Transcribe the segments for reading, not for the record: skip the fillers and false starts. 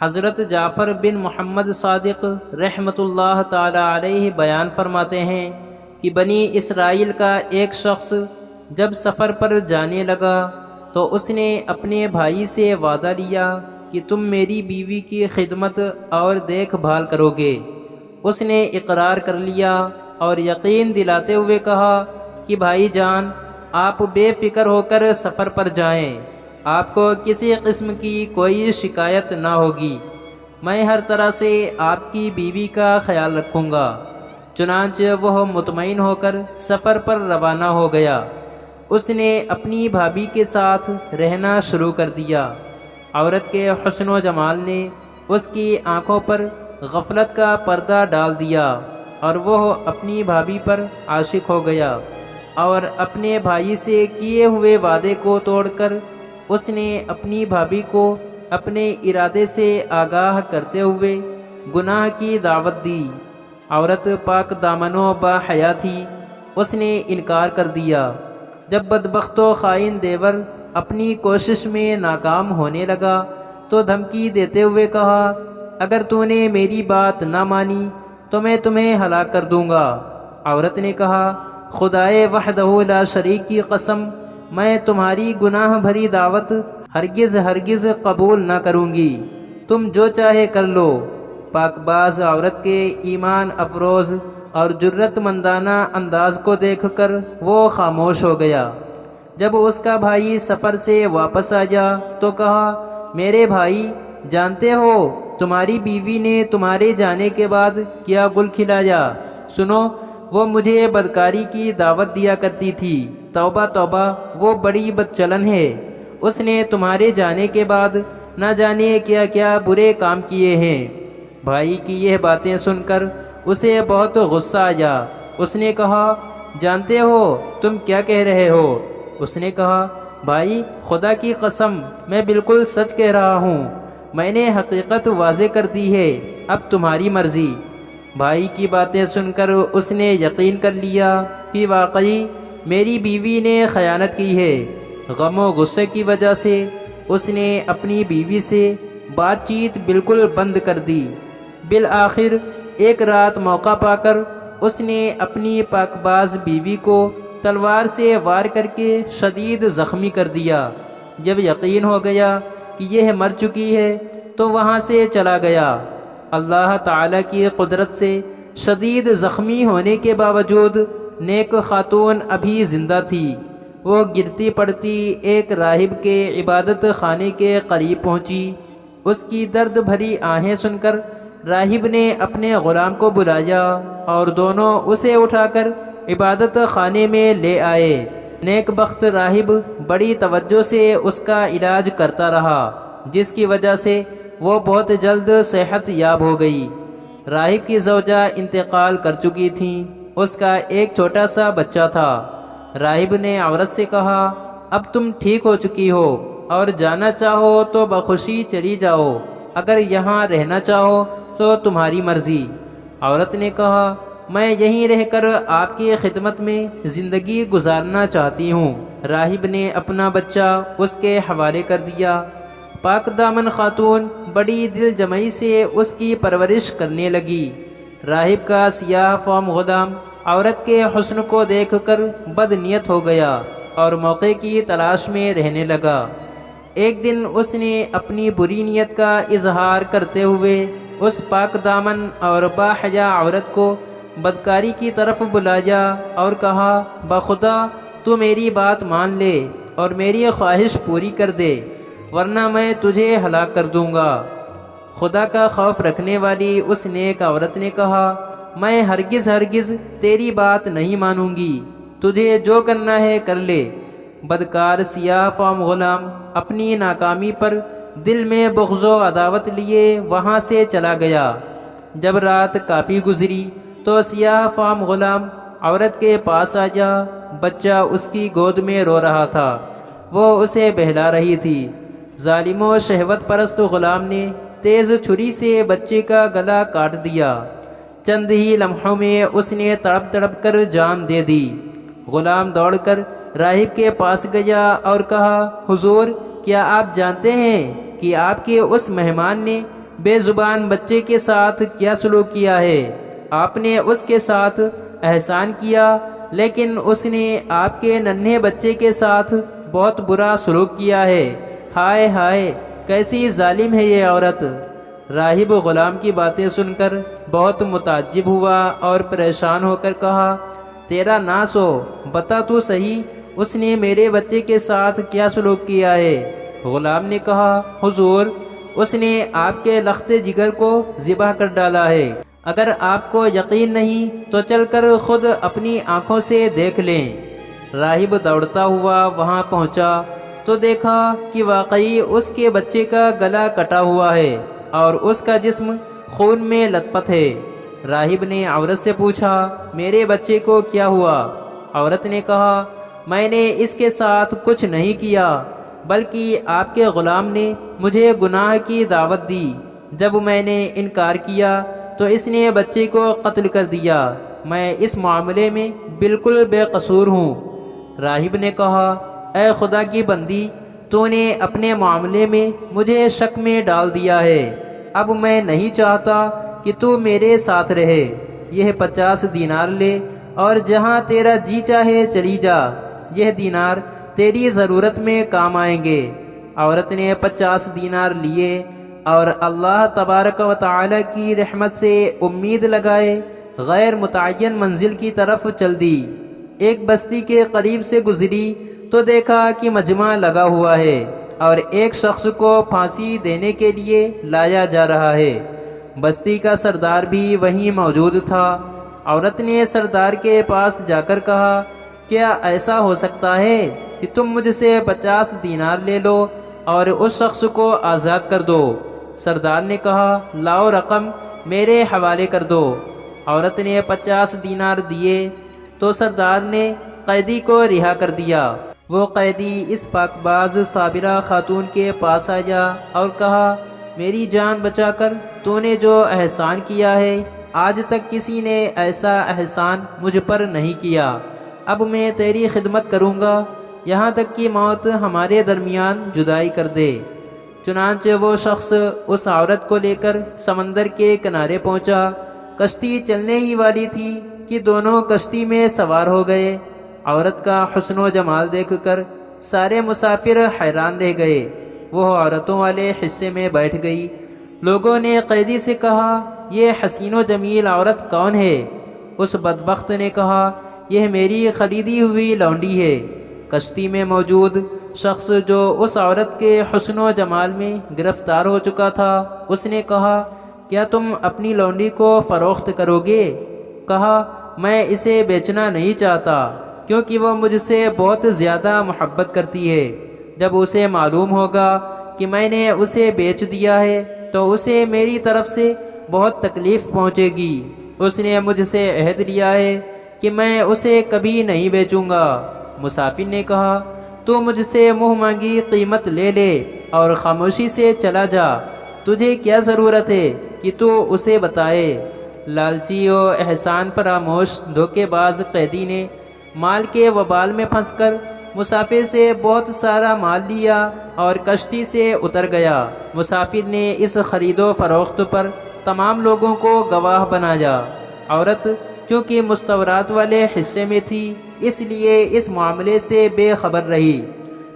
حضرت جعفر بن محمد صادق رحمۃ اللہ تعالی علیہ بیان فرماتے ہیں کہ بنی اسرائیل کا ایک شخص جب سفر پر جانے لگا تو اس نے اپنے بھائی سے وعدہ لیا کہ تم میری بیوی کی خدمت اور دیکھ بھال کرو گے۔ اس نے اقرار کر لیا اور یقین دلاتے ہوئے کہا کہ بھائی جان، آپ بے فکر ہو کر سفر پر جائیں، آپ کو کسی قسم کی کوئی شکایت نہ ہوگی، میں ہر طرح سے آپ کی بیوی کا خیال رکھوں گا۔ چنانچہ وہ مطمئن ہو کر سفر پر روانہ ہو گیا۔ اس نے اپنی بھابھی کے ساتھ رہنا شروع کر دیا۔ عورت کے حسن و جمال نے اس کی آنکھوں پر غفلت کا پردہ ڈال دیا اور وہ اپنی بھابھی پر عاشق ہو گیا، اور اپنے بھائی سے کیے ہوئے وعدے کو توڑ کر اس نے اپنی بھابھی کو اپنے ارادے سے آگاہ کرتے ہوئے گناہ کی دعوت دی۔ عورت پاک دامن و با حیا تھی، اس نے انکار کر دیا۔ جب بدبخت و خائن دیور اپنی کوشش میں ناکام ہونے لگا تو دھمکی دیتے ہوئے کہا، اگر تو نے میری بات نہ مانی تو میں تمہیں ہلاک کر دوں گا۔ عورت نے کہا، خدائے وحدہ لا شریک کی قسم، میں تمہاری گناہ بھری دعوت ہرگز ہرگز قبول نہ کروں گی، تم جو چاہے کر لو۔ پاک باز عورت کے ایمان افروز اور جرت مندانہ انداز کو دیکھ کر وہ خاموش ہو گیا۔ جب اس کا بھائی سفر سے واپس آیا تو کہا، میرے بھائی، جانتے ہو تمہاری بیوی نے تمہارے جانے کے بعد کیا گل کھلایا؟ سنو، وہ مجھے بدکاری کی دعوت دیا کرتی تھی، توبہ توبہ، وہ بڑی بدچلن ہے، اس نے تمہارے جانے کے بعد نہ جانے کیا کیا برے کام کیے ہیں۔ بھائی کی یہ باتیں سن کر اسے بہت غصہ آیا۔ اس نے کہا، جانتے ہو تم کیا کہہ رہے ہو؟ اس نے کہا، بھائی خدا کی قسم، میں بالکل سچ کہہ رہا ہوں، میں نے حقیقت واضح کر دی ہے، اب تمہاری مرضی۔ بھائی کی باتیں سن کر اس نے یقین کر لیا کہ واقعی میری بیوی نے خیانت کی ہے۔ غم و غصے کی وجہ سے اس نے اپنی بیوی سے بات چیت بالکل بند کر دی۔ بالآخر ایک رات موقع پا کر اس نے اپنی پاک باز بیوی کو تلوار سے وار کر کے شدید زخمی کر دیا۔ جب یقین ہو گیا کہ یہ مر چکی ہے تو وہاں سے چلا گیا۔ اللہ تعالیٰ کی قدرت سے شدید زخمی ہونے کے باوجود نیک خاتون ابھی زندہ تھی۔ وہ گرتی پڑتی ایک راہب کے عبادت خانے کے قریب پہنچی۔ اس کی درد بھری آہیں سن کر راہب نے اپنے غلام کو بلایا اور دونوں اسے اٹھا کر عبادت خانے میں لے آئے۔ نیک بخت راہب بڑی توجہ سے اس کا علاج کرتا رہا، جس کی وجہ سے وہ بہت جلد صحت یاب ہو گئی۔ راہب کی زوجہ انتقال کر چکی تھیں، اس کا ایک چھوٹا سا بچہ تھا۔ راہب نے عورت سے کہا، اب تم ٹھیک ہو چکی ہو اور جانا چاہو تو بخوشی چلی جاؤ، اگر یہاں رہنا چاہو تو تمہاری مرضی۔ عورت نے کہا، میں یہیں رہ کر آپ کی خدمت میں زندگی گزارنا چاہتی ہوں۔ راہب نے اپنا بچہ اس کے حوالے کر دیا۔ پاک دامن خاتون بڑی دل جمعی سے اس کی پرورش کرنے لگی۔ راہب کا سیاہ فام غلام عورت کے حسن کو دیکھ کر بد نیت ہو گیا اور موقع کی تلاش میں رہنے لگا۔ ایک دن اس نے اپنی بری نیت کا اظہار کرتے ہوئے اس پاک دامن اور باحیا عورت کو بدکاری کی طرف بلایا اور کہا، بخدا تو میری بات مان لے اور میری خواہش پوری کر دے، ورنہ میں تجھے ہلاک کر دوں گا۔ خدا کا خوف رکھنے والی اس نیک عورت نے کہا، میں ہرگز ہرگز تیری بات نہیں مانوں گی، تجھے جو کرنا ہے کر لے۔ بدکار سیاہ فام غلام اپنی ناکامی پر دل میں بغض و عداوت لیے وہاں سے چلا گیا۔ جب رات کافی گزری تو سیاہ فام غلام عورت کے پاس آیا۔ بچہ اس کی گود میں رو رہا تھا، وہ اسے بہلا رہی تھی۔ ظالم و شہوت پرست غلام نے تیز چھری سے بچے کا گلا کاٹ دیا۔ چند ہی لمحوں میں اس نے تڑپ تڑپ کر جان دے دی۔ غلام دوڑ کر راہب کے پاس گیا اور کہا، حضور، کیا آپ جانتے ہیں کہ آپ کے اس مہمان نے بے زبان بچے کے ساتھ کیا سلوک کیا ہے؟ آپ نے اس کے ساتھ احسان کیا، لیکن اس نے آپ کے ننھے بچے کے ساتھ بہت برا سلوک کیا ہے۔ ہائے ہائے، کیسی ظالم ہے یہ عورت۔ راہب غلام کی باتیں سن کر بہت متعجب ہوا اور پریشان ہو کر کہا، تیرا ناس ہو، بتا تو صحیح، اس نے میرے بچے کے ساتھ کیا سلوک کیا ہے؟ غلام نے کہا، حضور، اس نے آپ کے لخت جگر کو ذبح کر ڈالا ہے۔ اگر آپ کو یقین نہیں تو چل کر خود اپنی آنکھوں سے دیکھ لیں۔ راہب دوڑتا ہوا وہاں پہنچا تو دیکھا کہ واقعی اس کے بچے کا گلا کٹا ہوا ہے اور اس کا جسم خون میں لت پت ہے۔ راہب نے عورت سے پوچھا، میرے بچے کو کیا ہوا؟ عورت نے کہا، میں نے اس کے ساتھ کچھ نہیں کیا، بلکہ آپ کے غلام نے مجھے گناہ کی دعوت دی۔ جب میں نے انکار کیا تو اس نے بچے کو قتل کر دیا۔ میں اس معاملے میں بالکل بے قصور ہوں۔ راہب نے کہا، اے خدا کی بندی، تو نے اپنے معاملے میں مجھے شک میں ڈال دیا ہے۔ اب میں نہیں چاہتا کہ تو میرے ساتھ رہے۔ یہ 50 دینار لے اور جہاں تیرا جی چاہے چلی جا، یہ دینار تیری ضرورت میں کام آئیں گے۔ عورت نے 50 دینار لیے اور اللہ تبارک و تعالی کی رحمت سے امید لگائے غیر متعین منزل کی طرف چل دی۔ ایک بستی کے قریب سے گزری تو دیکھا کہ مجمع لگا ہوا ہے اور ایک شخص کو پھانسی دینے کے لیے لایا جا رہا ہے۔ بستی کا سردار بھی وہیں موجود تھا۔ عورت نے سردار کے پاس جا کر کہا، کیا ایسا ہو سکتا ہے کہ تم مجھ سے 50 دینار لے لو اور اس شخص کو آزاد کر دو؟ سردار نے کہا، لاؤ رقم میرے حوالے کر دو۔ عورت نے 50 دینار دیے تو سردار نے قیدی کو رہا کر دیا۔ وہ قیدی اس پاک باز صابرہ خاتون کے پاس آیا اور کہا، میری جان بچا کر تو نے جو احسان کیا ہے، آج تک کسی نے ایسا احسان مجھ پر نہیں کیا۔ اب میں تیری خدمت کروں گا یہاں تک کہ موت ہمارے درمیان جدائی کر دے۔ چنانچہ وہ شخص اس عورت کو لے کر سمندر کے کنارے پہنچا۔ کشتی چلنے ہی والی تھی کہ دونوں کشتی میں سوار ہو گئے۔ عورت کا حسن و جمال دیکھ کر سارے مسافر حیران رہ گئے۔ وہ عورتوں والے حصے میں بیٹھ گئی۔ لوگوں نے قیدی سے کہا، یہ حسین و جمیل عورت کون ہے؟ اس بدبخت نے کہا، یہ میری خریدی ہوئی لونڈی ہے۔ کشتی میں موجود شخص جو اس عورت کے حسن و جمال میں گرفتار ہو چکا تھا، اس نے کہا، کیا تم اپنی لونڈی کو فروخت کرو گے؟ کہا، میں اسے بیچنا نہیں چاہتا کیونکہ وہ مجھ سے بہت زیادہ محبت کرتی ہے۔ جب اسے معلوم ہوگا کہ میں نے اسے بیچ دیا ہے تو اسے میری طرف سے بہت تکلیف پہنچے گی۔ اس نے مجھ سے عہد لیا ہے کہ میں اسے کبھی نہیں بیچوں گا۔ مسافر نے کہا، تو مجھ سے منہ مانگی قیمت لے لے اور خاموشی سے چلا جا، تجھے کیا ضرورت ہے کہ تو اسے بتائے؟ لالچی و احسان فراموش دھوکے باز قیدی نے مال کے وبال میں پھنس کر مسافر سے بہت سارا مال لیا اور کشتی سے اتر گیا۔ مسافر نے اس خرید و فروخت پر تمام لوگوں کو گواہ بنایا۔ عورت چونکہ مستورات والے حصے میں تھی، اس لیے اس معاملے سے بے خبر رہی۔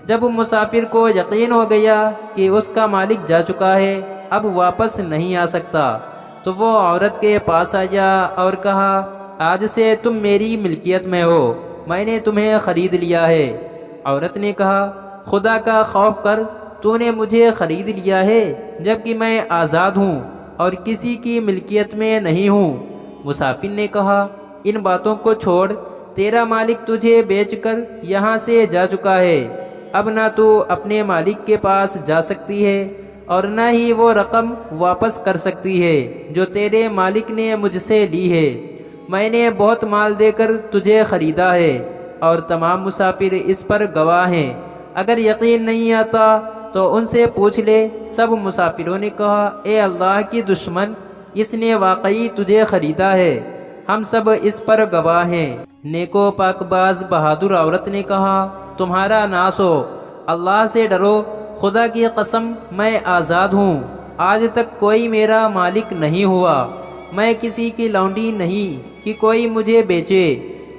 جب مسافر کو یقین ہو گیا کہ اس کا مالک جا چکا ہے، اب واپس نہیں آ سکتا، تو وہ عورت کے پاس آیا اور کہا، آج سے تم میری ملکیت میں ہو، میں نے تمہیں خرید لیا ہے۔ عورت نے کہا، خدا کا خوف کر، تو نے مجھے خرید لیا ہے جبکہ میں آزاد ہوں اور کسی کی ملکیت میں نہیں ہوں۔ مسافر نے کہا، ان باتوں کو چھوڑ، تیرا مالک تجھے بیچ کر یہاں سے جا چکا ہے، اب نہ تو اپنے مالک کے پاس جا سکتی ہے اور نہ ہی وہ رقم واپس کر سکتی ہے جو تیرے مالک نے مجھ سے لی ہے۔ میں نے بہت مال دے کر تجھے خریدا ہے اور تمام مسافر اس پر گواہ ہیں۔ اگر یقین نہیں آتا تو ان سے پوچھ لے۔ سب مسافروں نے کہا، اے اللہ کی دشمن، اس نے واقعی تجھے خریدا ہے، ہم سب اس پر گواہ ہیں۔ نیکو پاک باز بہادر عورت نے کہا، تمہارا ناس ہو، اللہ سے ڈرو، خدا کی قسم میں آزاد ہوں، آج تک کوئی میرا مالک نہیں ہوا، میں کسی کی لونڈی نہیں کہ کوئی مجھے بیچے،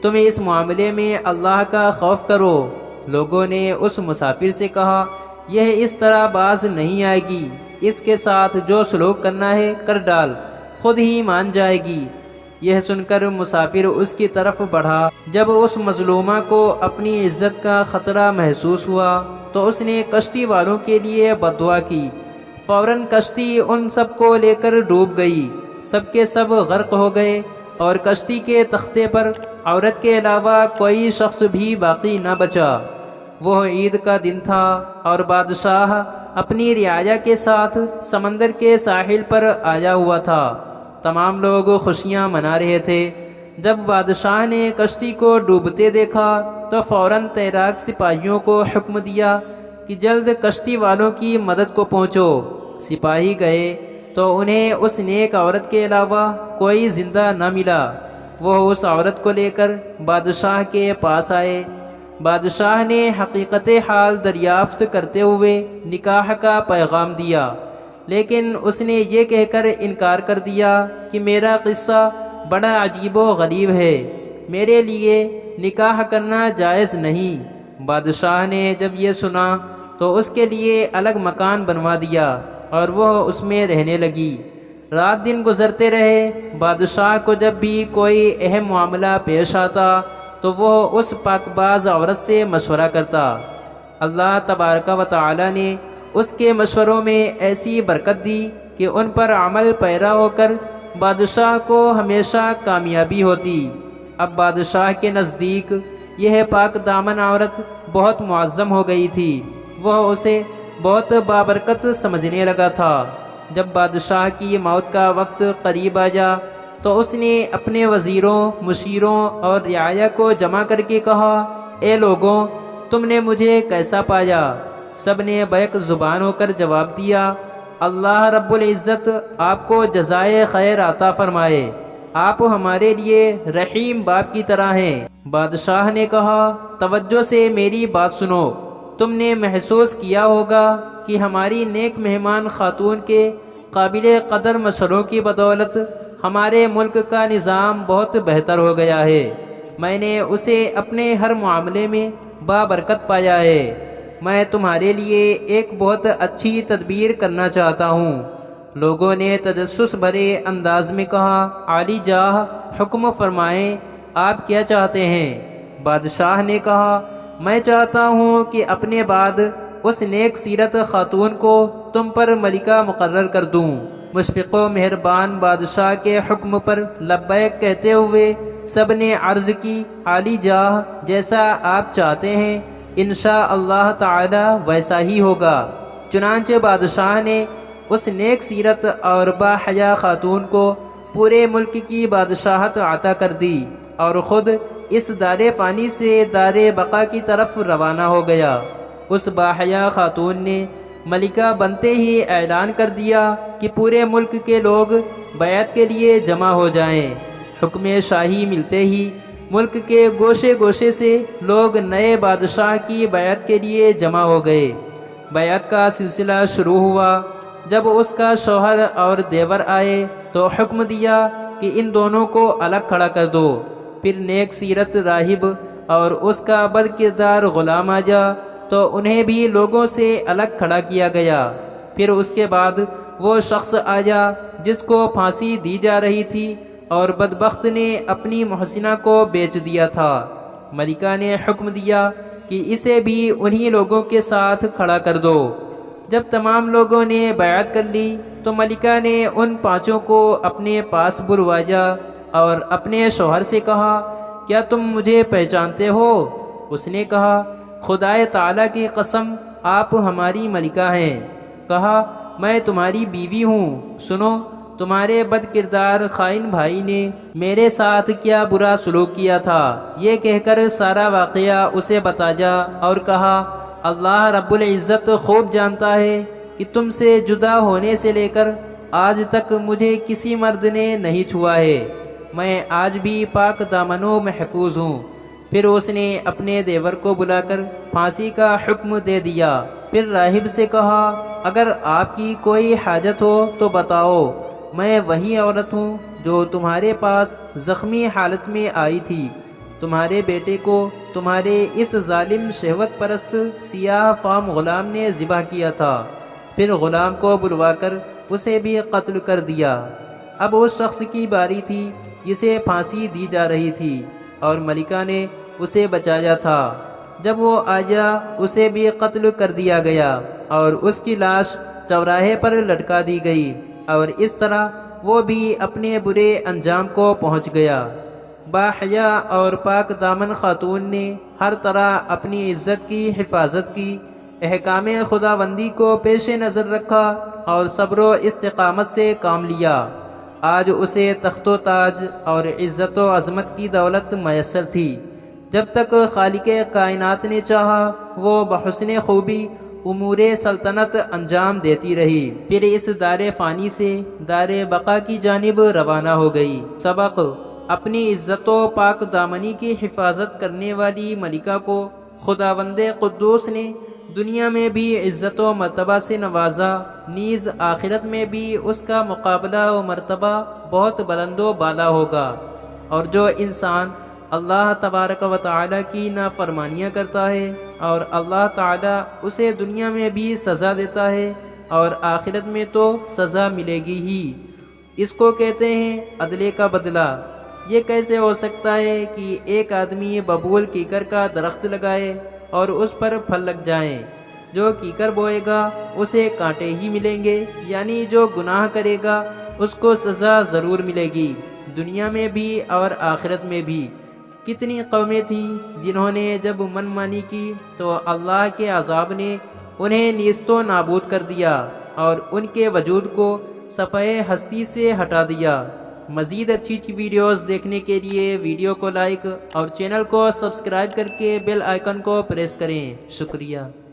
تم اس معاملے میں اللہ کا خوف کرو۔ لوگوں نے اس مسافر سے کہا، یہ اس طرح باز نہیں آئے گی، اس کے ساتھ جو سلوک کرنا ہے کر ڈال، خود ہی مان جائے گی۔ یہ سن کر مسافر اس کی طرف بڑھا۔ جب اس مظلومہ کو اپنی عزت کا خطرہ محسوس ہوا تو اس نے کشتی والوں کے لیے بد دعا کی۔ فوراً کشتی ان سب کو لے کر ڈوب گئی، سب کے سب غرق ہو گئے، اور کشتی کے تختے پر عورت کے علاوہ کوئی شخص بھی باقی نہ بچا۔ وہ عید کا دن تھا اور بادشاہ اپنی رعایا کے ساتھ سمندر کے ساحل پر آیا ہوا تھا۔ تمام لوگ خوشیاں منا رہے تھے۔ جب بادشاہ نے کشتی کو ڈوبتے دیکھا تو فوراً تیراک سپاہیوں کو حکم دیا کہ جلد کشتی والوں کی مدد کو پہنچو۔ سپاہی گئے تو انہیں اس نیک عورت کے علاوہ کوئی زندہ نہ ملا۔ وہ اس عورت کو لے کر بادشاہ کے پاس آئے۔ بادشاہ نے حقیقت حال دریافت کرتے ہوئے نکاح کا پیغام دیا، لیکن اس نے یہ کہہ کر انکار کر دیا کہ میرا قصہ بڑا عجیب و غریب ہے، میرے لیے نکاح کرنا جائز نہیں۔ بادشاہ نے جب یہ سنا تو اس کے لیے الگ مکان بنوا دیا اور وہ اس میں رہنے لگی۔ رات دن گزرتے رہے۔ بادشاہ کو جب بھی کوئی اہم معاملہ پیش آتا تو وہ اس پاک باز عورت سے مشورہ کرتا۔ اللہ تبارک و تعالی نے اس کے مشوروں میں ایسی برکت دی کہ ان پر عمل پیرا ہو کر بادشاہ کو ہمیشہ کامیابی ہوتی۔ اب بادشاہ کے نزدیک یہ پاک دامن عورت بہت معظم ہو گئی تھی، وہ اسے بہت بابرکت سمجھنے لگا تھا۔ جب بادشاہ کی موت کا وقت قریب آیا تو اس نے اپنے وزیروں، مشیروں اور رعایا کو جمع کر کے کہا، اے لوگوں، تم نے مجھے کیسا پایا؟ سب نے بیک زبان ہو کر جواب دیا، اللہ رب العزت آپ کو جزائے خیر عطا فرمائے، آپ ہمارے لیے رحیم باپ کی طرح ہیں۔ بادشاہ نے کہا، توجہ سے میری بات سنو، تم نے محسوس کیا ہوگا کہ ہماری نیک مہمان خاتون کے قابل قدر مشوروں کی بدولت ہمارے ملک کا نظام بہت بہتر ہو گیا ہے۔ میں نے اسے اپنے ہر معاملے میں بابرکت پایا ہے۔ میں تمہارے لیے ایک بہت اچھی تدبیر کرنا چاہتا ہوں۔ لوگوں نے تجسس بھرے انداز میں کہا، عالی جاہ حکم فرمائیں، آپ کیا چاہتے ہیں؟ بادشاہ نے کہا، میں چاہتا ہوں کہ اپنے بعد اس نیک سیرت خاتون کو تم پر ملکہ مقرر کر دوں۔ مشفق و مہربان بادشاہ کے حکم پر لبیک کہتے ہوئے سب نے عرض کی، عالی جاہ جیسا آپ چاہتے ہیں انشاء اللہ تعالی ویسا ہی ہوگا۔ چنانچہ بادشاہ نے اس نیک سیرت اور باحیا خاتون کو پورے ملک کی بادشاہت عطا کر دی اور خود اس دار فانی سے دار بقا کی طرف روانہ ہو گیا۔ اس باحیا خاتون نے ملکہ بنتے ہی اعلان کر دیا کہ پورے ملک کے لوگ بیعت کے لیے جمع ہو جائیں۔ حکم شاہی ملتے ہی ملک کے گوشے گوشے سے لوگ نئے بادشاہ کی بیعت کے لیے جمع ہو گئے۔ بیعت کا سلسلہ شروع ہوا۔ جب اس کا شوہر اور دیور آئے تو حکم دیا کہ ان دونوں کو الگ کھڑا کر دو۔ پھر نیک سیرت راہب اور اس کا بد کردار غلام آیا تو انہیں بھی لوگوں سے الگ کھڑا کیا گیا۔ پھر اس کے بعد وہ شخص آیا جس کو پھانسی دی جا رہی تھی اور بدبخت نے اپنی محسنہ کو بیچ دیا تھا۔ ملکہ نے حکم دیا کہ اسے بھی انہی لوگوں کے ساتھ کھڑا کر دو۔ جب تمام لوگوں نے بیعت کر لی تو ملکہ نے ان پانچوں کو اپنے پاس بلوایا اور اپنے شوہر سے کہا، کیا تم مجھے پہچانتے ہو؟ اس نے کہا، خدائے تعالیٰ کی قسم آپ ہماری ملکہ ہیں۔ کہا، میں تمہاری بیوی ہوں۔ سنو، تمہارے بد کردار خائن بھائی نے میرے ساتھ کیا برا سلوک کیا تھا۔ یہ کہہ کر سارا واقعہ اسے بتایا اور کہا، اللہ رب العزت خوب جانتا ہے کہ تم سے جدا ہونے سے لے کر آج تک مجھے کسی مرد نے نہیں چھوا ہے، میں آج بھی پاک دامن و محفوظ ہوں۔ پھر اس نے اپنے دیور کو بلا کر پھانسی کا حکم دے دیا۔ پھر راہب سے کہا اگر آپ کی کوئی حاجت ہو تو بتاؤ، میں وہی عورت ہوں جو تمہارے پاس زخمی حالت میں آئی تھی۔ تمہارے بیٹے کو تمہارے اس ظالم شہوت پرست سیاہ فام غلام نے ذبح کیا تھا، پھر غلام کو بلوا کر اسے بھی قتل کر دیا۔ اب اس شخص کی باری تھی جسے پھانسی دی جا رہی تھی اور ملکہ نے اسے بچایا تھا۔ جب وہ آیا اسے بھی قتل کر دیا گیا اور اس کی لاش چوراہے پر لٹکا دی گئی، اور اس طرح وہ بھی اپنے برے انجام کو پہنچ گیا۔ باحیا اور پاک دامن خاتون نے ہر طرح اپنی عزت کی حفاظت کی، احکام خداوندی کو پیش نظر رکھا اور صبر و استقامت سے کام لیا۔ آج اسے تخت و تاج اور عزت و عظمت کی دولت میسر تھی۔ جب تک خالق کائنات نے چاہا وہ بحسن خوبی امور سلطنت انجام دیتی رہی، پھر اس دار فانی سے دار بقا کی جانب روانہ ہو گئی۔ سبق: اپنی عزت و پاک دامنی کی حفاظت کرنے والی ملکہ کو خداوند قدوس نے دنیا میں بھی عزت و مرتبہ سے نوازا، نیز آخرت میں بھی اس کا مقابلہ و مرتبہ بہت بلند و بالا ہوگا۔ اور جو انسان اللہ تبارک و تعالی کی نافرمانیاں کرتا ہے اور اللہ تعالی اسے دنیا میں بھی سزا دیتا ہے اور آخرت میں تو سزا ملے گی ہی، اس کو کہتے ہیں عدلے کا بدلہ۔ یہ کیسے ہو سکتا ہے کہ ایک آدمی ببول کیکر کا درخت لگائے اور اس پر پھل لگ جائیں؟ جو کیکر بوئے گا اسے کانٹے ہی ملیں گے، یعنی جو گناہ کرے گا اس کو سزا ضرور ملے گی، دنیا میں بھی اور آخرت میں بھی۔ کتنی قومیں تھیں جنہوں نے جب من مانی کی تو اللہ کے عذاب نے انہیں نیست و نابود کر دیا اور ان کے وجود کو صفحہ ہستی سے ہٹا دیا۔ مزید اچھی ویڈیوز دیکھنے کے لیے ویڈیو کو لائک اور چینل کو سبسکرائب کر کے بیل آئیکن کو پریس کریں۔ شکریہ۔